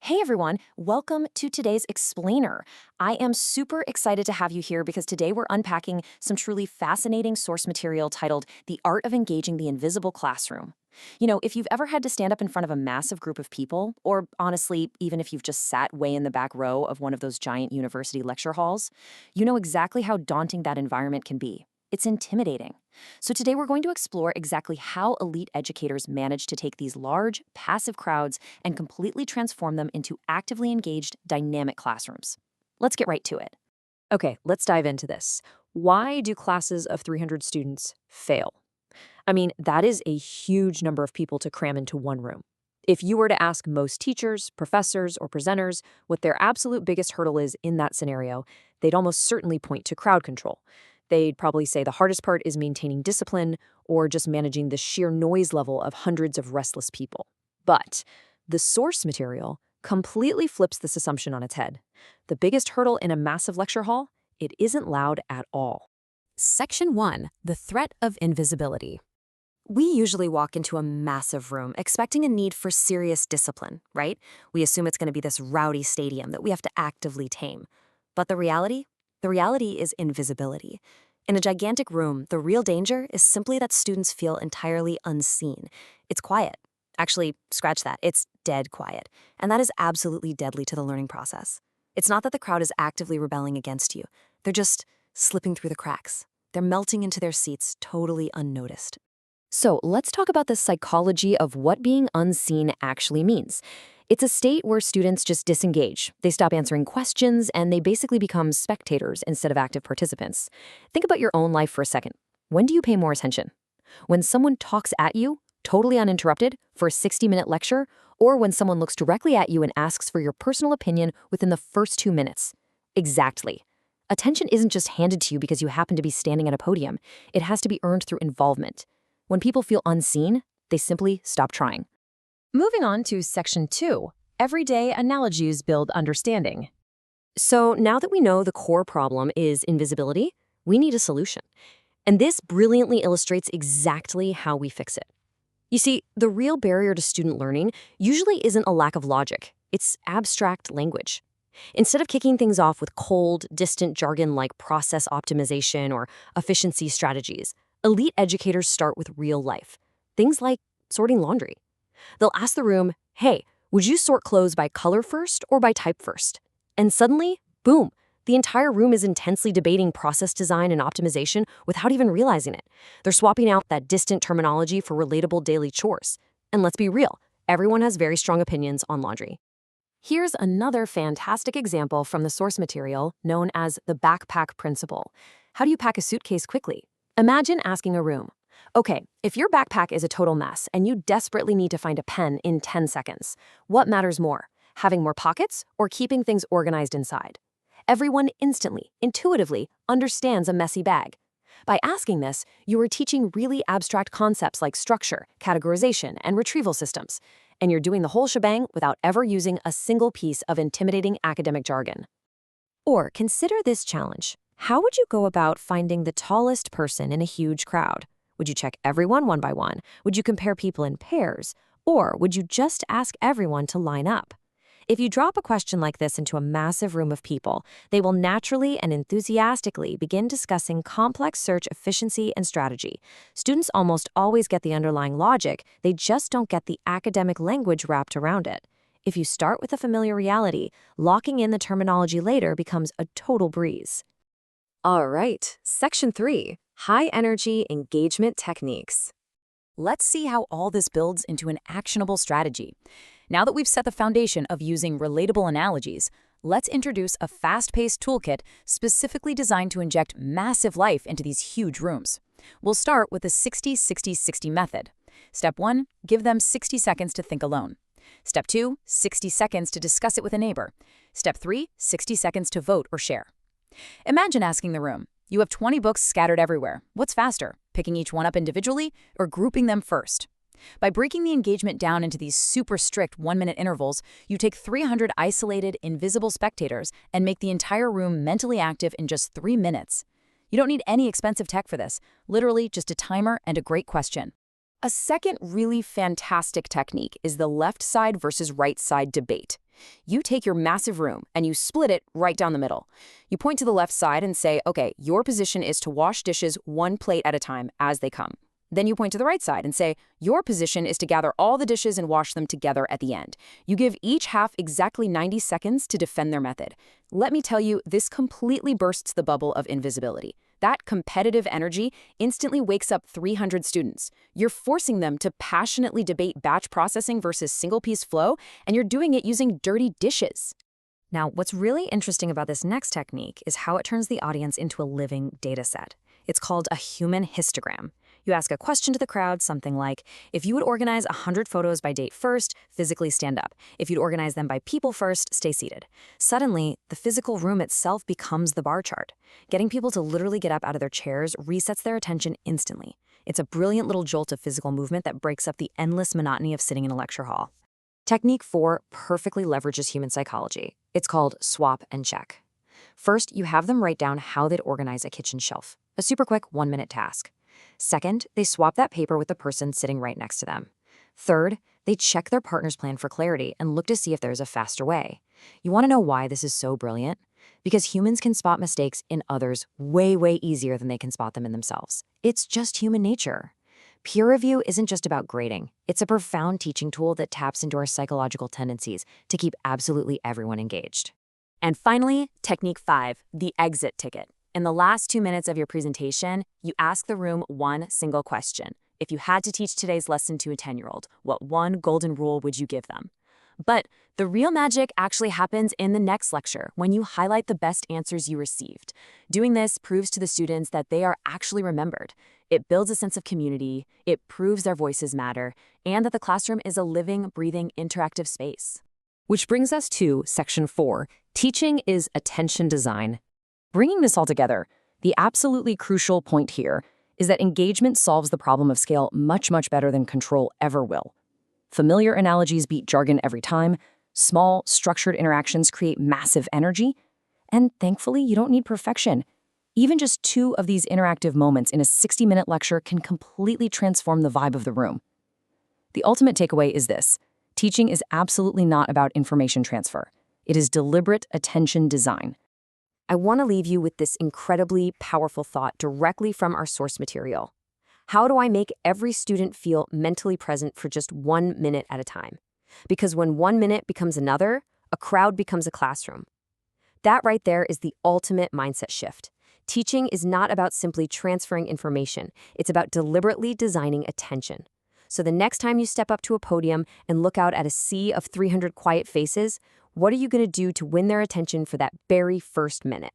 Hey everyone, welcome to today's Explainer. I am super excited to have you here because today we're unpacking some truly fascinating source material titled The Art of Engaging the Invisible Classroom. If you've ever had to stand up in front of a massive group of people, or honestly, even if you've just sat way in the back row of one of those giant university lecture halls, you know exactly how daunting that environment can be. It's intimidating. So today we're going to explore exactly how elite educators manage to take these large, passive crowds and completely transform them into actively engaged, dynamic classrooms. Let's get right to it. Okay, let's dive into this. Why do classes of 300 students fail? I mean, that is a huge number of people to cram into one room. If you were to ask most teachers, professors, or presenters what their absolute biggest hurdle is in that scenario, they'd almost certainly point to crowd control. They'd probably say the hardest part is maintaining discipline or just managing the sheer noise level of hundreds of restless people. But the source material completely flips this assumption on its head. The biggest hurdle in a massive lecture hall? It isn't loud at all. Section 1. The Threat of Invisibility. We usually walk into a massive room expecting a need for serious discipline, right? We assume it's going to be this rowdy stadium that we have to actively tame. But the reality? The reality is invisibility. In a gigantic room, the real danger is simply that students feel entirely unseen. It's quiet. Actually, scratch that. It's dead quiet. And that is absolutely deadly to the learning process. It's not that the crowd is actively rebelling against you. They're just slipping through the cracks. They're melting into their seats totally unnoticed. So let's talk about the psychology of what being unseen actually means. It's a state where students just disengage. They stop answering questions, and they basically become spectators instead of active participants. Think about your own life for a second. When do you pay more attention? When someone talks at you, totally uninterrupted, for a 60-minute lecture, or when someone looks directly at you and asks for your personal opinion within the first 2 minutes? Exactly. Attention isn't just handed to you because you happen to be standing at a podium. It has to be earned through involvement. When people feel unseen, they simply stop trying. Moving on to Section 2, Everyday Analogies Build Understanding. So now that we know the core problem is invisibility, we need a solution. And this brilliantly illustrates exactly how we fix it. You see, the real barrier to student learning usually isn't a lack of logic. It's abstract language. Instead of kicking things off with cold, distant jargon like process optimization or efficiency strategies, elite educators start with real life. Things like sorting laundry. They'll ask the room, hey, would you sort clothes by color first or by type first? And suddenly, boom, the entire room is intensely debating process design and optimization without even realizing it. They're swapping out that distant terminology for relatable daily chores. And let's be real, everyone has very strong opinions on laundry. Here's another fantastic example from the source material known as the backpack principle. How do you pack a suitcase quickly? Imagine asking a room, okay, if your backpack is a total mess and you desperately need to find a pen in 10 seconds, what matters more, having more pockets or keeping things organized inside? Everyone instantly, intuitively understands a messy bag. By asking this, you are teaching really abstract concepts like structure, categorization, and retrieval systems, and you're doing the whole shebang without ever using a single piece of intimidating academic jargon. Or consider this challenge. How would you go about finding the tallest person in a huge crowd? Would you check everyone one by one? Would you compare people in pairs? Or would you just ask everyone to line up? If you drop a question like this into a massive room of people, they will naturally and enthusiastically begin discussing complex search efficiency and strategy. Students almost always get the underlying logic, they just don't get the academic language wrapped around it. If you start with a familiar reality, locking in the terminology later becomes a total breeze. All right, Section 3, High-Energy Engagement Techniques. Let's see how all this builds into an actionable strategy. Now that we've set the foundation of using relatable analogies, let's introduce a fast-paced toolkit specifically designed to inject massive life into these huge rooms. We'll start with the 60-60-60 method. Step 1, give them 60 seconds to think alone. Step 2, 60 seconds to discuss it with a neighbor. Step 3, 60 seconds to vote or share. Imagine asking the room, you have 20 books scattered everywhere. What's faster, picking each one up individually or grouping them first? By breaking the engagement down into these super strict 1-minute intervals, you take 300 isolated, invisible spectators and make the entire room mentally active in just 3 minutes. You don't need any expensive tech for this, literally just a timer and a great question. A second really fantastic technique is the left side versus right side debate. You take your massive room and you split it right down the middle. You point to the left side and say, okay, your position is to wash dishes one plate at a time as they come. Then you point to the right side and say, your position is to gather all the dishes and wash them together at the end. You give each half exactly 90 seconds to defend their method. Let me tell you, this completely bursts the bubble of invisibility. That competitive energy instantly wakes up 300 students. You're forcing them to passionately debate batch processing versus single-piece flow, and you're doing it using dirty dishes. Now, what's really interesting about this next technique is how it turns the audience into a living data set. It's called a human histogram. You ask a question to the crowd, something like, if you would organize 100 photos by date first, physically stand up. If you'd organize them by people first, stay seated. Suddenly, the physical room itself becomes the bar chart. Getting people to literally get up out of their chairs resets their attention instantly. It's a brilliant little jolt of physical movement that breaks up the endless monotony of sitting in a lecture hall. Technique 4 perfectly leverages human psychology. It's called swap and check. First, you have them write down how they'd organize a kitchen shelf, a super quick 1-minute task. Second, they swap that paper with the person sitting right next to them. Third, they check their partner's plan for clarity and look to see if there's a faster way. You want to know why this is so brilliant? Because humans can spot mistakes in others way, way easier than they can spot them in themselves. It's just human nature. Peer review isn't just about grading. It's a profound teaching tool that taps into our psychological tendencies to keep absolutely everyone engaged. And finally, technique 5, the exit ticket. In the last 2 minutes of your presentation, you ask the room one single question. If you had to teach today's lesson to a 10-year-old, what one golden rule would you give them? But the real magic actually happens in the next lecture when you highlight the best answers you received. Doing this proves to the students that they are actually remembered. It builds a sense of community, it proves their voices matter, and that the classroom is a living, breathing, interactive space. Which brings us to section 4, teaching is attention design. Bringing this all together, the absolutely crucial point here is that engagement solves the problem of scale much, much better than control ever will. Familiar analogies beat jargon every time, small, structured interactions create massive energy, and thankfully, you don't need perfection. Even just 2 of these interactive moments in a 60-minute lecture can completely transform the vibe of the room. The ultimate takeaway is this: teaching is absolutely not about information transfer. It is deliberate attention design. I want to leave you with this incredibly powerful thought directly from our source material. How do I make every student feel mentally present for just 1 minute at a time? Because when 1 minute becomes another, a crowd becomes a classroom. That right there is the ultimate mindset shift. Teaching is not about simply transferring information. It's about deliberately designing attention. So the next time you step up to a podium and look out at a sea of 300 quiet faces, what are you going to do to win their attention for that very first minute?